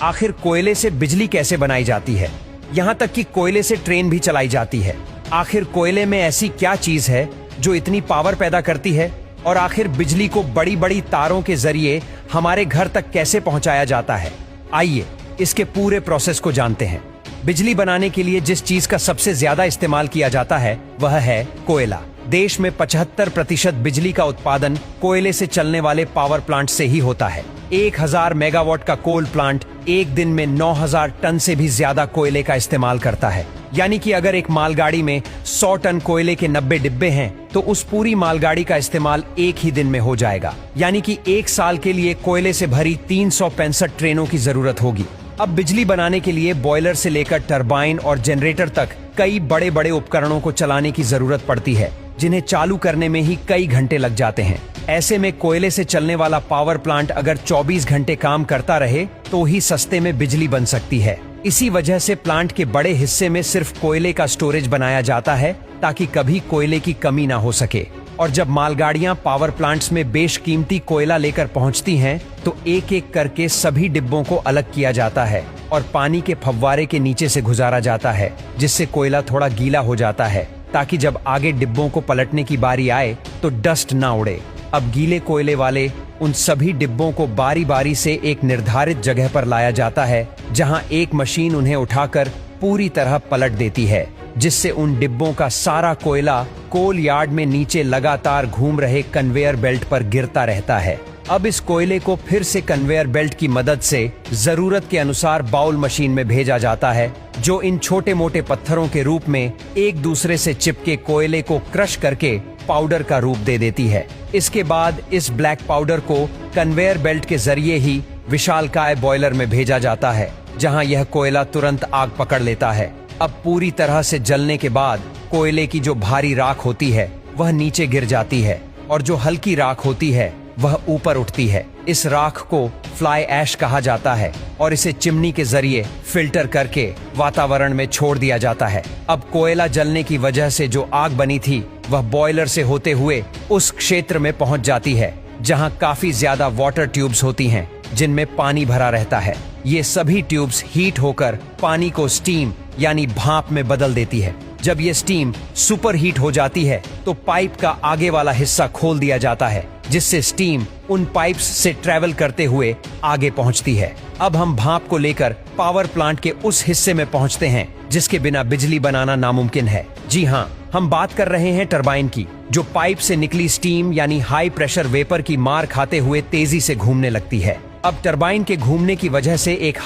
आखिर कोयले से बिजली कैसे बनाई जाती है? यहाँ तक कि कोयले से ट्रेन भी चलाई जाती है। आखिर कोयले में ऐसी क्या चीज है जो इतनी पावर पैदा करती है? और आखिर बिजली को बड़ी बड़ी तारों के जरिए हमारे घर तक कैसे पहुंचाया जाता है? आइए इसके पूरे प्रोसेस को जानते हैं। बिजली बनाने के लिए जिस चीज का सबसे ज्यादा इस्तेमाल किया जाता है वह है कोयला। देश में 75% बिजली का उत्पादन कोयले से चलने वाले पावर प्लांट से ही होता है। 1000 मेगावाट का कोल प्लांट एक दिन में 9000 टन से भी ज्यादा कोयले का इस्तेमाल करता है। यानी कि अगर एक मालगाड़ी में 100 टन कोयले के 90 डिब्बे हैं तो उस पूरी मालगाड़ी का इस्तेमाल एक ही दिन में हो जाएगा। यानी कि एक साल के लिए कोयले से भरी 365 ट्रेनों की जरूरत होगी। अब बिजली बनाने के लिए बॉयलर से लेकर टरबाइन और जनरेटर तक कई बड़े बड़े उपकरणों को चलाने की जरूरत पड़ती है, जिन्हें चालू करने में ही कई घंटे लग जाते हैं। ऐसे में कोयले से चलने वाला पावर प्लांट अगर 24 घंटे काम करता रहे तो ही सस्ते में बिजली बन सकती है। इसी वजह से प्लांट के बड़े हिस्से में सिर्फ कोयले का स्टोरेज बनाया जाता है ताकि कभी कोयले की कमी ना हो सके। और जब मालगाड़ियां पावर प्लांट्स में बेशकीमती कोयला लेकर पहुंचती हैं तो एक एक करके सभी डिब्बों को अलग किया जाता है और पानी के फव्वारे के नीचे से गुजारा जाता है, जिससे कोयला थोड़ा गीला हो जाता है ताकि जब आगे डिब्बों को पलटने की बारी आए तो डस्ट ना उड़े। अब गीले कोयले वाले उन सभी डिब्बों को बारी बारी से एक निर्धारित जगह पर लाया जाता है, जहां एक मशीन उन्हें उठाकर पूरी तरह पलट देती है, जिससे उन डिब्बों का सारा कोयला कोल यार्ड में नीचे लगातार घूम रहे कन्वेयर बेल्ट पर गिरता रहता है। अब इस कोयले को फिर से कन्वेयर बेल्ट की मदद से जरूरत के अनुसार बाउल मशीन में भेजा जाता है, जो इन छोटे मोटे पत्थरों के रूप में एक दूसरे से चिपके कोयले को क्रश करके पाउडर का रूप दे देती है। इसके बाद इस ब्लैक पाउडर को कन्वेयर बेल्ट के जरिए ही विशालकाय बॉयलर में भेजा जाता है, जहां यह कोयला तुरंत आग पकड़ लेता है। अब पूरी तरह से जलने के बाद कोयले की जो भारी राख होती है वह नीचे गिर जाती है और जो हल्की राख होती है वह ऊपर उठती है। इस राख को फ्लाई ऐश कहा जाता है और इसे चिमनी के जरिए फिल्टर करके वातावरण में छोड़ दिया जाता है। अब कोयला जलने की वजह से जो आग बनी थी वह बॉयलर से होते हुए उस क्षेत्र में पहुंच जाती है जहां काफी ज्यादा वाटर ट्यूब्स होती हैं, जिनमें पानी भरा रहता है। ये सभी ट्यूब्स हीट होकर पानी को स्टीम यानी भाप में बदल देती है। जब ये स्टीम सुपर हीट हो जाती है तो पाइप का आगे वाला हिस्सा खोल दिया जाता है, जिससे स्टीम उन पाइप्स से ट्रेवल करते हुए आगे पहुंचती है। अब हम भाप को लेकर पावर प्लांट के उस हिस्से में पहुंचते हैं जिसके बिना बिजली बनाना नामुमकिन है। जी हाँ, हम बात कर रहे हैं टरबाइन की, जो पाइप से निकली स्टीम यानी हाई प्रेशर वेपर की मार खाते हुए तेजी से घूमने लगती है। अब टरबाइन के घूमने की वजह से एक